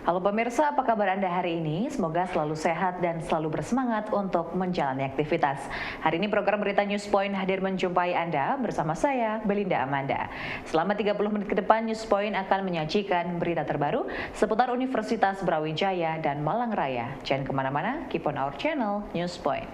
Halo pemirsa, apa kabar Anda hari ini? Semoga selalu sehat dan selalu bersemangat untuk menjalani aktivitas. Hari ini program Berita News Point hadir menjumpai Anda bersama saya, Belinda Amanda. Selama 30 menit ke depan, News Point akan menyajikan berita terbaru seputar Universitas Brawijaya dan Malang Raya. Jangan kemana-mana, keep on our channel, News Point.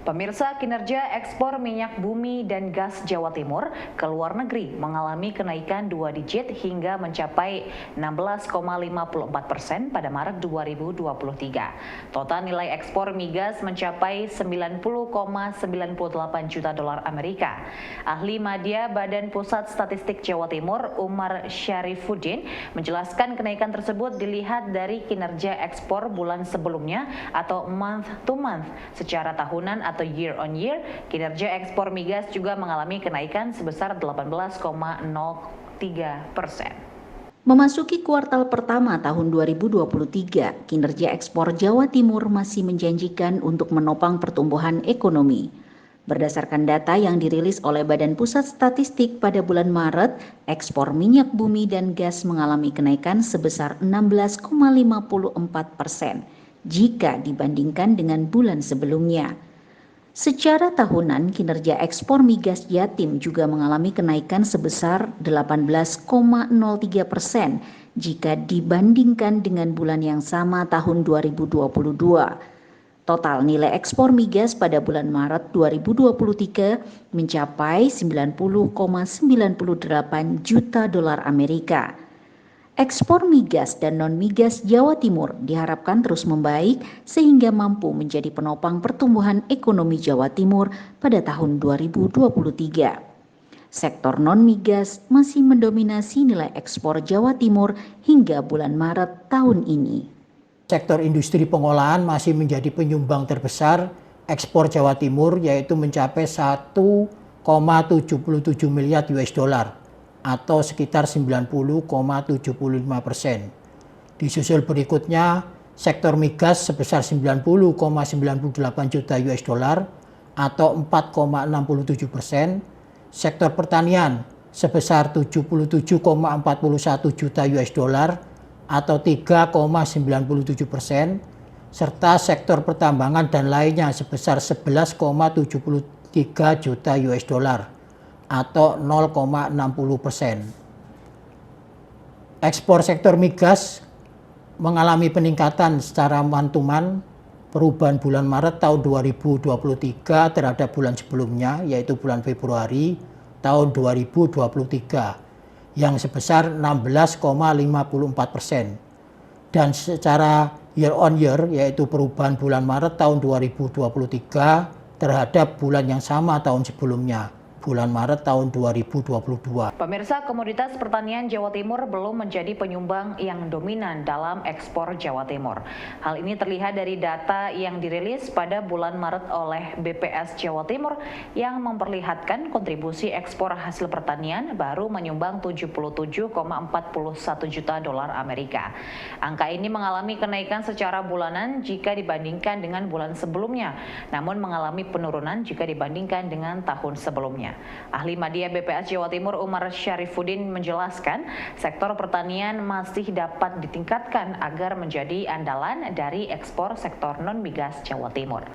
Pemirsa, kinerja ekspor minyak bumi dan gas Jawa Timur ke luar negeri mengalami kenaikan 2 digit hingga mencapai 16,54% pada Maret 2023. Total nilai ekspor migas mencapai 90,98 juta dolar Amerika. Ahli Madya Badan Pusat Statistik Jawa Timur, Umar Syarifuddin, menjelaskan kenaikan tersebut dilihat dari kinerja ekspor bulan sebelumnya atau month to month. Secara tahunan atau year on year, kinerja ekspor migas juga mengalami kenaikan sebesar 18,03%. Memasuki kuartal pertama tahun 2023, kinerja ekspor Jawa Timur masih menjanjikan untuk menopang pertumbuhan ekonomi. Berdasarkan data yang dirilis oleh Badan Pusat Statistik pada bulan Maret, ekspor minyak bumi dan gas mengalami kenaikan sebesar 16,54% jika dibandingkan dengan bulan sebelumnya. Secara tahunan, kinerja ekspor migas Jatim juga mengalami kenaikan sebesar 18,03% jika dibandingkan dengan bulan yang sama tahun 2022. Total nilai ekspor migas pada bulan Maret 2023 mencapai 90,98 juta dolar Amerika. Ekspor migas dan non-migas Jawa Timur diharapkan terus membaik sehingga mampu menjadi penopang pertumbuhan ekonomi Jawa Timur pada tahun 2023. Sektor non-migas masih mendominasi nilai ekspor Jawa Timur hingga bulan Maret tahun ini. Sektor industri pengolahan masih menjadi penyumbang terbesar ekspor Jawa Timur, yaitu mencapai 1,77 miliar US dollar atau sekitar 90,75%. Disusul berikutnya sektor migas sebesar 90,98 juta US dollar atau 4,67%, sektor pertanian sebesar 77,41 juta US dollar atau 3,97%, serta sektor pertambangan dan lainnya sebesar 11,73 juta US dollar atau 0,60%. Ekspor sektor migas mengalami peningkatan secara month-to-month. Perubahan bulan Maret tahun 2023 terhadap bulan sebelumnya, yaitu bulan Februari tahun 2023 yang sebesar 16,54%. Dan secara year on year, yaitu perubahan bulan Maret tahun 2023 terhadap bulan yang sama tahun sebelumnya, bulan Maret tahun 2022. Pemirsa, komoditas pertanian Jawa Timur belum menjadi penyumbang yang dominan dalam ekspor Jawa Timur. Hal ini terlihat dari data yang dirilis pada bulan Maret oleh BPS Jawa Timur yang memperlihatkan kontribusi ekspor hasil pertanian baru menyumbang 77,41 juta dolar Amerika. Angka ini mengalami kenaikan secara bulanan jika dibandingkan dengan bulan sebelumnya, namun mengalami penurunan jika dibandingkan dengan tahun sebelumnya. Ahli Madya BPS Jawa Timur Umar Syarifuddin menjelaskan sektor pertanian masih dapat ditingkatkan agar menjadi andalan dari ekspor sektor non-migas Jawa Timur.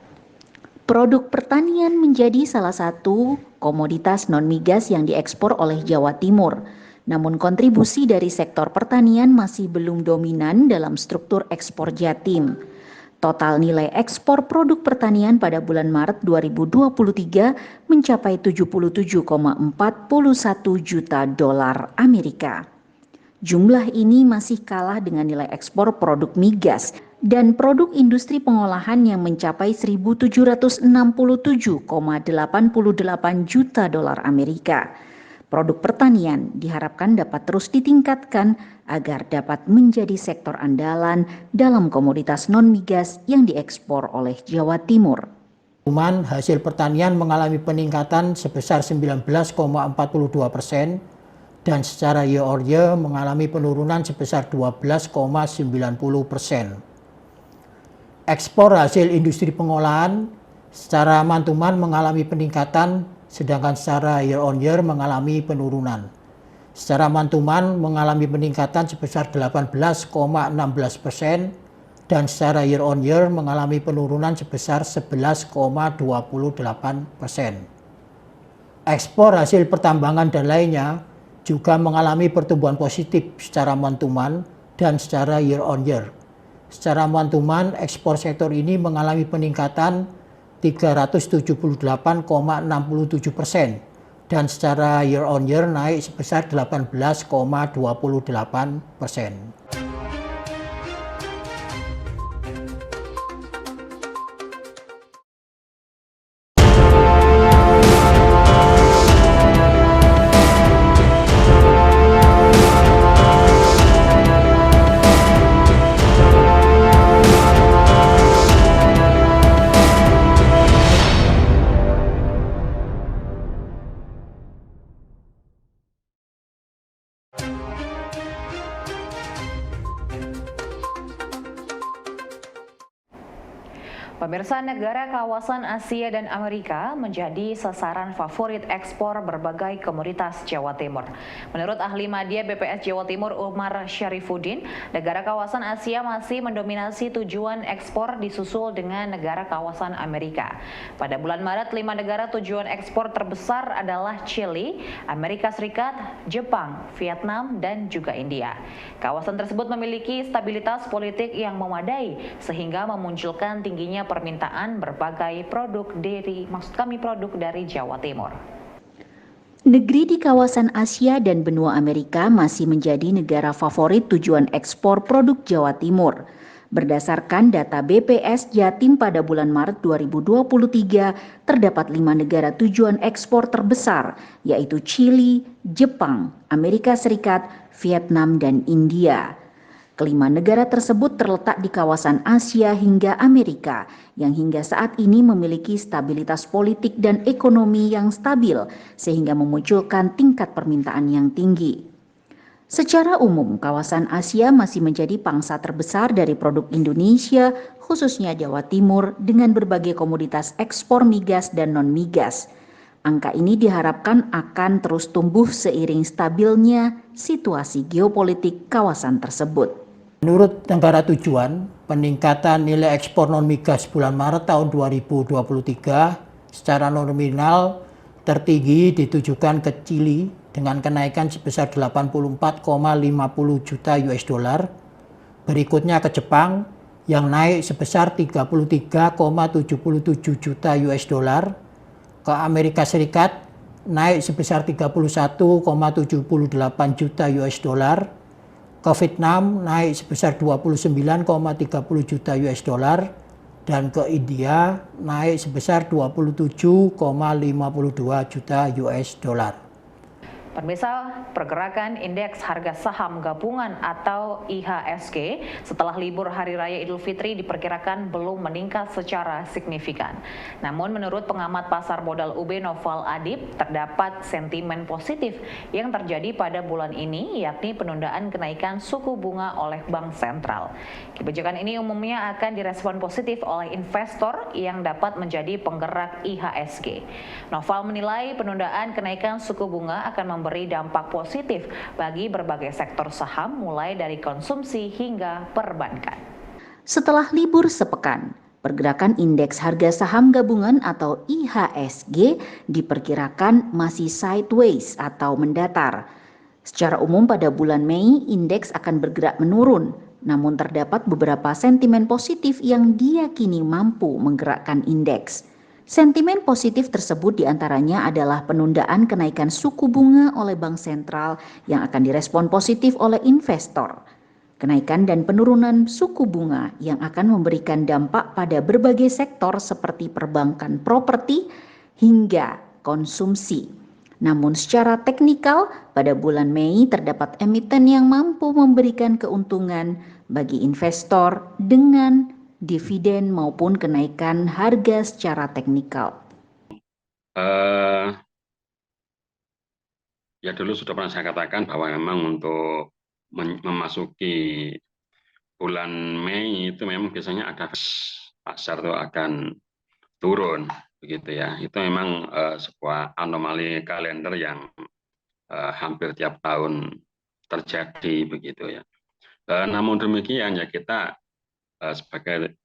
Produk pertanian menjadi salah satu komoditas non-migas yang diekspor oleh Jawa Timur. Namun kontribusi dari sektor pertanian masih belum dominan dalam struktur ekspor Jatim. Total nilai ekspor produk pertanian pada bulan Maret 2023 mencapai 77,41 juta dolar Amerika. Jumlah ini masih kalah dengan nilai ekspor produk migas dan produk industri pengolahan yang mencapai 1.767,88 juta dolar Amerika. Produk pertanian diharapkan dapat terus ditingkatkan agar dapat menjadi sektor andalan dalam komoditas non-migas yang diekspor oleh Jawa Timur. Hasil pertanian mengalami peningkatan sebesar 19,42% dan secara year on year mengalami penurunan sebesar 12,90%. Ekspor hasil industri pengolahan secara month to month mengalami peningkatan sedangkan secara year on year mengalami penurunan. Secara month-to-month mengalami peningkatan sebesar 18,16% dan secara year on year mengalami penurunan sebesar 11,28%. Ekspor hasil pertambangan dan lainnya juga mengalami pertumbuhan positif secara month-to-month dan secara year on year. Secara month-to-month ekspor sektor ini mengalami peningkatan 378,67% dan secara year on year naik sebesar 18,28%. Pemirsa, negara kawasan Asia dan Amerika menjadi sasaran favorit ekspor berbagai komoditas Jawa Timur. Menurut ahli media BPS Jawa Timur Umar Syarifuddin, negara kawasan Asia masih mendominasi tujuan ekspor disusul dengan negara kawasan Amerika. Pada bulan Maret, 5 negara tujuan ekspor terbesar adalah Chili, Amerika Serikat, Jepang, Vietnam, dan juga India. Kawasan tersebut memiliki stabilitas politik yang memadai sehingga memunculkan tingginya permintaan berbagai produk dari Jawa Timur. Negeri di kawasan Asia dan benua Amerika masih menjadi negara favorit tujuan ekspor produk Jawa Timur. Berdasarkan data BPS Jatim pada bulan Maret 2023, terdapat 5 negara tujuan ekspor terbesar, yaitu Chili, Jepang, Amerika Serikat, Vietnam, dan India. Kelima negara tersebut terletak di kawasan Asia hingga Amerika yang hingga saat ini memiliki stabilitas politik dan ekonomi yang stabil sehingga memunculkan tingkat permintaan yang tinggi. Secara umum, kawasan Asia masih menjadi pangsa terbesar dari produk Indonesia, khususnya Jawa Timur, dengan berbagai komoditas ekspor migas dan non-migas. Angka ini diharapkan akan terus tumbuh seiring stabilnya situasi geopolitik kawasan tersebut. Menurut negara tujuan, peningkatan nilai ekspor non-migas bulan Maret tahun 2023 secara nominal tertinggi ditujukan ke Chili dengan kenaikan sebesar 84,50 juta US dollar. Berikutnya ke Jepang yang naik sebesar 33,77 juta US dollar. Ke Amerika Serikat naik sebesar 31,78 juta US dollar. Ke Vietnam naik sebesar 29,30 juta US dollar dan ke India naik sebesar 27,52 juta US dollar. Pemirsa, pergerakan indeks harga saham gabungan atau IHSG setelah libur Hari Raya Idul Fitri diperkirakan belum meningkat secara signifikan. Namun menurut pengamat pasar modal UB Noval Adib, terdapat sentimen positif yang terjadi pada bulan ini, yakni penundaan kenaikan suku bunga oleh Bank Sentral. Kebijakan ini umumnya akan direspon positif oleh investor yang dapat menjadi penggerak IHSG. Noval menilai penundaan kenaikan suku bunga akan memberi dampak positif bagi berbagai sektor saham mulai dari konsumsi hingga perbankan. Setelah libur sepekan, pergerakan indeks harga saham gabungan atau IHSG diperkirakan masih sideways atau mendatar. Secara umum pada bulan Mei indeks akan bergerak menurun, namun terdapat beberapa sentimen positif yang diyakini mampu menggerakkan indeks. Sentimen positif tersebut diantaranya adalah penundaan kenaikan suku bunga oleh Bank Sentral yang akan direspon positif oleh investor. Kenaikan dan penurunan suku bunga yang akan memberikan dampak pada berbagai sektor seperti perbankan, properti, hingga konsumsi. Namun secara teknikal pada bulan Mei terdapat emiten yang mampu memberikan keuntungan bagi investor dengan dividen maupun kenaikan harga secara teknikal. Ya dulu sudah pernah saya katakan bahwa memang untuk memasuki bulan Mei itu memang biasanya ada pasar itu akan turun begitu ya. Itu memang sebuah anomali kalender yang hampir tiap tahun terjadi begitu ya. Namun demikian ya kita sebagai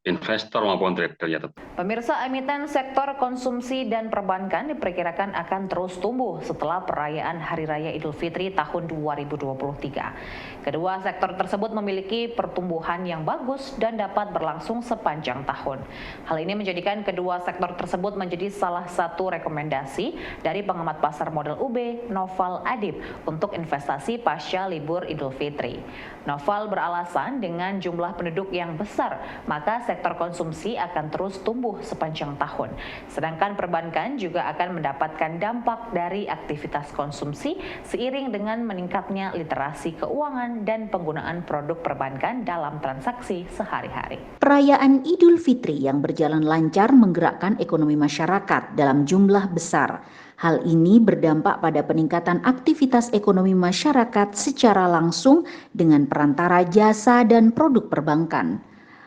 investor maupun trader ya tetap. Pemirsa, emiten sektor konsumsi dan perbankan diperkirakan akan terus tumbuh setelah perayaan Hari Raya Idul Fitri tahun 2023. Kedua sektor tersebut memiliki pertumbuhan yang bagus dan dapat berlangsung sepanjang tahun. Hal ini menjadikan kedua sektor tersebut menjadi salah satu rekomendasi dari pengamat pasar modal UB, Noval Adib, untuk investasi pasca libur Idul Fitri. Noval beralasan dengan jumlah penduduk yang besar, maka sektor konsumsi akan terus tumbuh sepanjang tahun. Sedangkan perbankan juga akan mendapatkan dampak dari aktivitas konsumsi seiring dengan meningkatnya literasi keuangan dan penggunaan produk perbankan dalam transaksi sehari-hari. Perayaan Idul Fitri yang berjalan lancar menggerakkan ekonomi masyarakat dalam jumlah besar. Hal ini berdampak pada peningkatan aktivitas ekonomi masyarakat secara langsung dengan perantara jasa dan produk perbankan.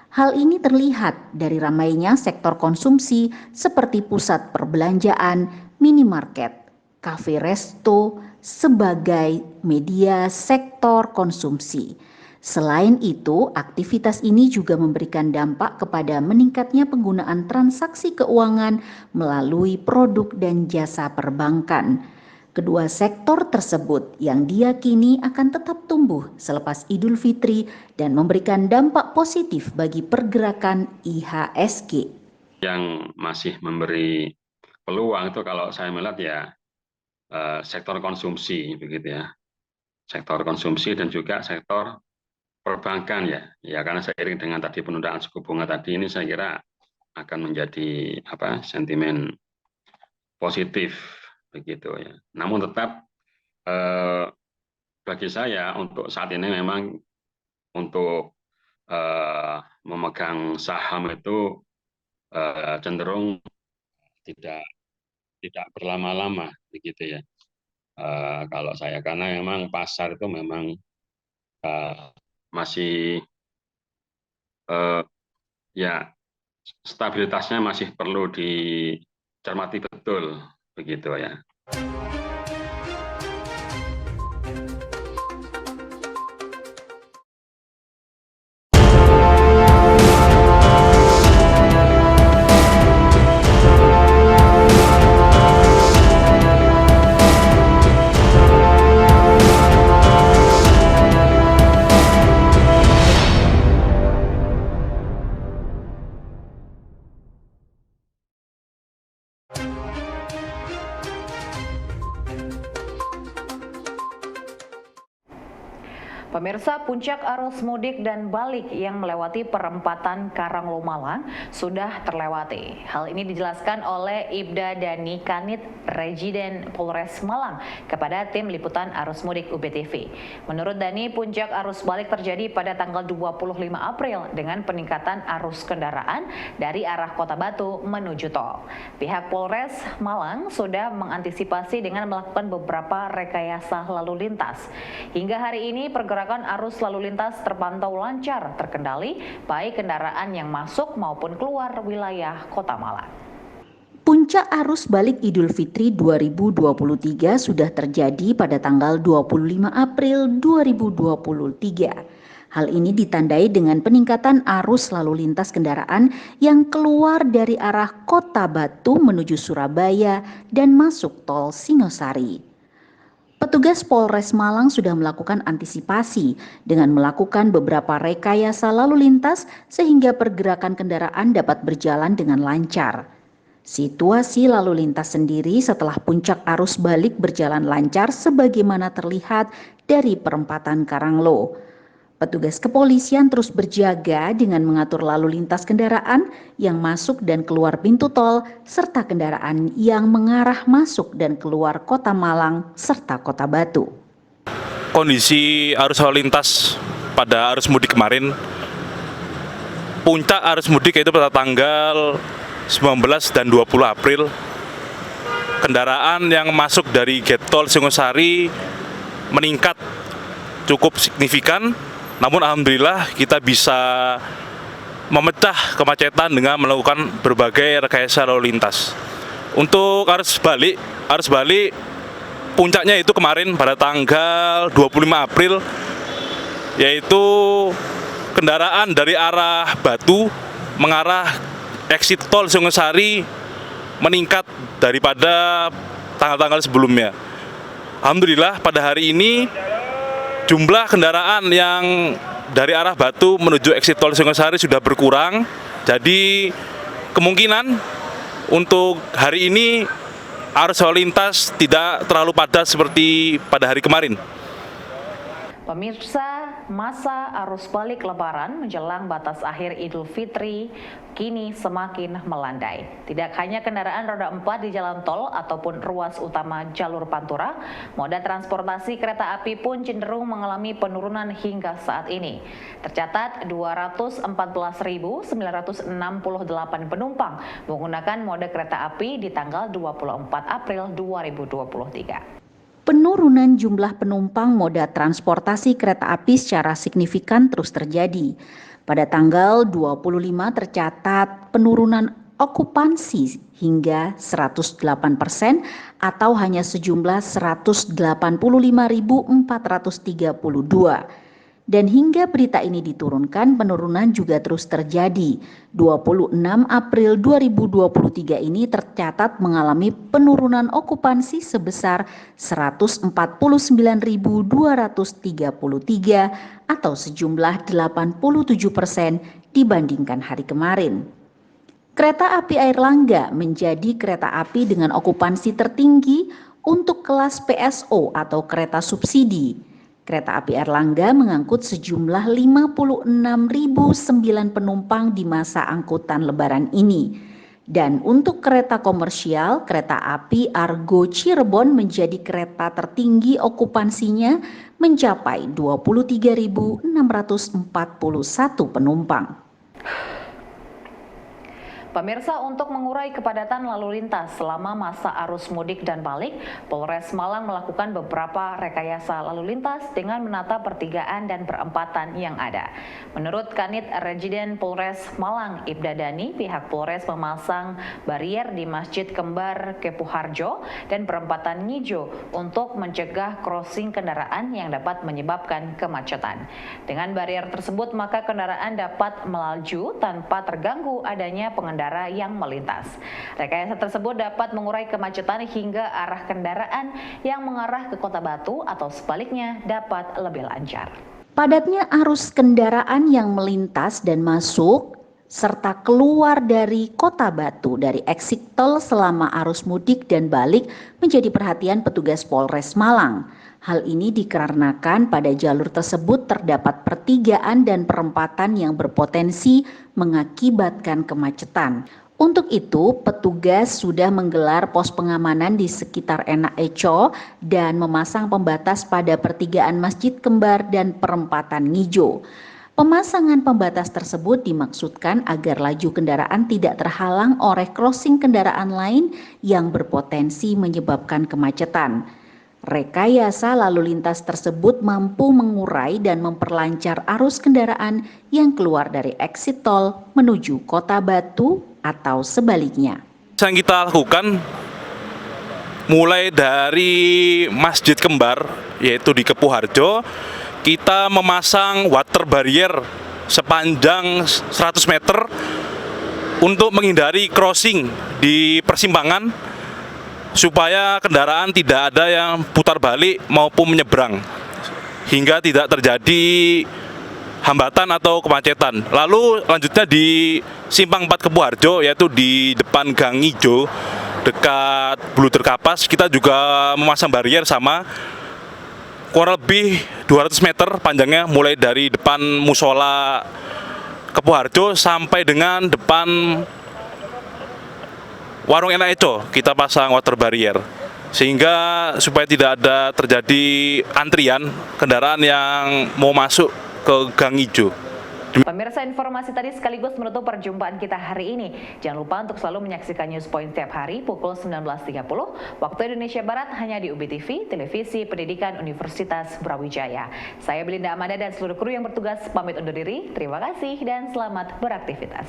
Hal ini terlihat dari ramainya sektor konsumsi seperti pusat perbelanjaan, minimarket, kafe resto sebagai media sektor konsumsi. Selain itu, aktivitas ini juga memberikan dampak kepada meningkatnya penggunaan transaksi keuangan melalui produk dan jasa perbankan. Kedua sektor tersebut yang diyakini akan tetap tumbuh selepas Idul Fitri dan memberikan dampak positif bagi pergerakan IHSG. Yang masih memberi peluang itu kalau saya melihat ya sektor konsumsi begitu ya. Sektor konsumsi dan juga sektor perbankan ya karena seiring dengan tadi penundaan suku bunga tadi ini saya kira akan menjadi sentimen positif begitu ya. Namun tetap bagi saya untuk saat ini memang untuk memegang saham itu cenderung tidak berlama-lama begitu ya. Kalau saya karena memang pasar itu memang masih ya stabilitasnya masih perlu dicermati betul begitu ya. Pemirsa, puncak arus mudik dan balik yang melewati perempatan Karanglo Malang sudah terlewati. Hal ini dijelaskan oleh Ibda Dani Kanit, Residen Polres Malang, kepada tim liputan arus mudik UBTV. Menurut Dani, puncak arus balik terjadi pada tanggal 25 April dengan peningkatan arus kendaraan dari arah Kota Batu menuju tol. Pihak Polres Malang sudah mengantisipasi dengan melakukan beberapa rekayasa lalu lintas. Hingga hari ini pergerakan arus lalu lintas terpantau lancar, terkendali, baik kendaraan yang masuk maupun keluar wilayah Kota Malang. Puncak arus balik Idul Fitri 2023 sudah terjadi pada tanggal 25 April 2023. Hal ini ditandai dengan peningkatan arus lalu lintas kendaraan yang keluar dari arah Kota Batu menuju Surabaya dan masuk tol Singosari. Petugas Polres Malang sudah melakukan antisipasi dengan melakukan beberapa rekayasa lalu lintas sehingga pergerakan kendaraan dapat berjalan dengan lancar. Situasi lalu lintas sendiri setelah puncak arus balik berjalan lancar sebagaimana terlihat dari perempatan Karanglo. Petugas kepolisian terus berjaga dengan mengatur lalu lintas kendaraan yang masuk dan keluar pintu tol serta kendaraan yang mengarah masuk dan keluar Kota Malang serta Kota Batu. Kondisi arus lalu lintas pada arus mudik kemarin, puncak arus mudik yaitu pada tanggal 19 dan 20 April, kendaraan yang masuk dari Gate Tol Singosari meningkat cukup signifikan. Namun alhamdulillah kita bisa memecah kemacetan dengan melakukan berbagai rekayasa lalu lintas. Untuk arus balik puncaknya itu kemarin pada tanggal 25 April, yaitu kendaraan dari arah Batu mengarah exit tol Singosari meningkat daripada tanggal-tanggal sebelumnya. Alhamdulillah pada hari ini jumlah kendaraan yang dari arah Batu menuju exit tol Singosari sudah berkurang. Jadi kemungkinan untuk hari ini arus lalu lintas tidak terlalu padat seperti pada hari kemarin. Pemirsa, masa arus balik Lebaran menjelang batas akhir Idul Fitri kini semakin melandai. Tidak hanya kendaraan roda 4 di jalan tol ataupun ruas utama jalur Pantura, moda transportasi kereta api pun cenderung mengalami penurunan hingga saat ini. Tercatat 214.968 penumpang menggunakan moda kereta api di tanggal 24 April 2023. Penurunan jumlah penumpang moda transportasi kereta api secara signifikan terus terjadi. Pada tanggal 25 tercatat penurunan okupansi hingga 108% atau hanya sejumlah 185.432. Dan hingga berita ini diturunkan, penurunan juga terus terjadi. 26 April 2023 ini tercatat mengalami penurunan okupansi sebesar 149.233 atau sejumlah 87% dibandingkan hari kemarin. Kereta api Airlangga menjadi kereta api dengan okupansi tertinggi untuk kelas PSO atau kereta subsidi. Kereta api Airlangga mengangkut sejumlah 56.009 penumpang di masa angkutan Lebaran ini. Dan untuk kereta komersial, kereta api Argo Cirebon menjadi kereta tertinggi okupansinya mencapai 23.641 penumpang. Pemirsa, untuk mengurai kepadatan lalu lintas selama masa arus mudik dan balik, Polres Malang melakukan beberapa rekayasa lalu lintas dengan menata pertigaan dan perempatan yang ada. Menurut Kanit Residen Polres Malang, Ibda Dani, pihak Polres memasang barier di Masjid Kembar Kepuharjo dan perempatan Ngijo untuk mencegah crossing kendaraan yang dapat menyebabkan kemacetan. Dengan barier tersebut, maka kendaraan dapat melaju tanpa terganggu adanya pengendara yang melintas. Rekayasa tersebut dapat mengurai kemacetan hingga arah kendaraan yang mengarah ke Kota Batu atau sebaliknya dapat lebih lancar. Padatnya arus kendaraan yang melintas dan masuk serta keluar dari Kota Batu dari exit tol selama arus mudik dan balik menjadi perhatian petugas Polres Malang. Hal ini dikarenakan pada jalur tersebut terdapat pertigaan dan perempatan yang berpotensi mengakibatkan kemacetan. Untuk itu, petugas sudah menggelar pos pengamanan di sekitar Enak Eco dan memasang pembatas pada pertigaan Masjid Kembar dan perempatan Ngijo. Pemasangan pembatas tersebut dimaksudkan agar laju kendaraan tidak terhalang oleh crossing kendaraan lain yang berpotensi menyebabkan kemacetan. Rekayasa lalu lintas tersebut mampu mengurai dan memperlancar arus kendaraan yang keluar dari exit tol menuju Kota Batu atau sebaliknya. Yang kita lakukan mulai dari Masjid Kembar, yaitu di Kepuharjo, kita memasang water barrier sepanjang 100 meter untuk menghindari crossing di persimpangan supaya kendaraan tidak ada yang putar balik maupun menyeberang hingga tidak terjadi hambatan atau kemacetan. Lalu lanjutnya di Simpang 4 Kepuharjo, yaitu di depan Gang Ijo dekat Bluder Kapas, kita juga memasang barier sama kurang lebih 200 meter panjangnya, mulai dari depan musola Kepuharjo sampai dengan depan warung Enak Eco. Kita pasang water barrier sehingga supaya tidak ada terjadi antrian kendaraan yang mau masuk ke Gang Ijo. Pemirsa, informasi tadi sekaligus menutup perjumpaan kita hari ini. Jangan lupa untuk selalu menyaksikan News Point setiap hari pukul 19.30 waktu Indonesia Barat hanya di UBI TV, Televisi Pendidikan Universitas Brawijaya. Saya Belinda Amanda dan seluruh kru yang bertugas pamit undur diri. Terima kasih dan selamat beraktivitas.